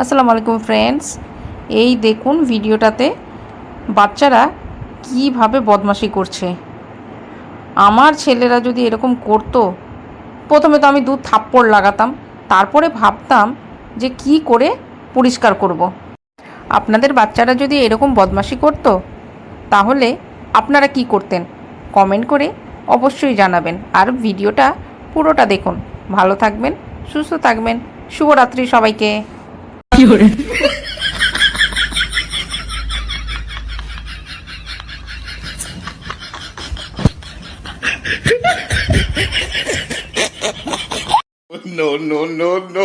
আসসালামু আলাইকুম ফ্রেন্ডস। এই দেখুন ভিডিওটাতে বাচ্চারা কিভাবে বদমাশি করছে। আমার ছেলেরা যদি এরকম করতো, প্রথমে তো আমি দু থাপ্পড় লাগাতাম, তারপরে ভাবতাম যে কি করে পরিষ্কার করব। আপনাদের বাচ্চারা যদি এরকম বদমাশি করতো তাহলে আপনারা কি করতেন কমেন্ট করে অবশ্যই জানাবেন। আর ভিডিওটা পুরোটা দেখুন। ভালো থাকবেন, সুস্থ থাকবেন। শুভরাত্রি সবাইকে। No, no, no, no.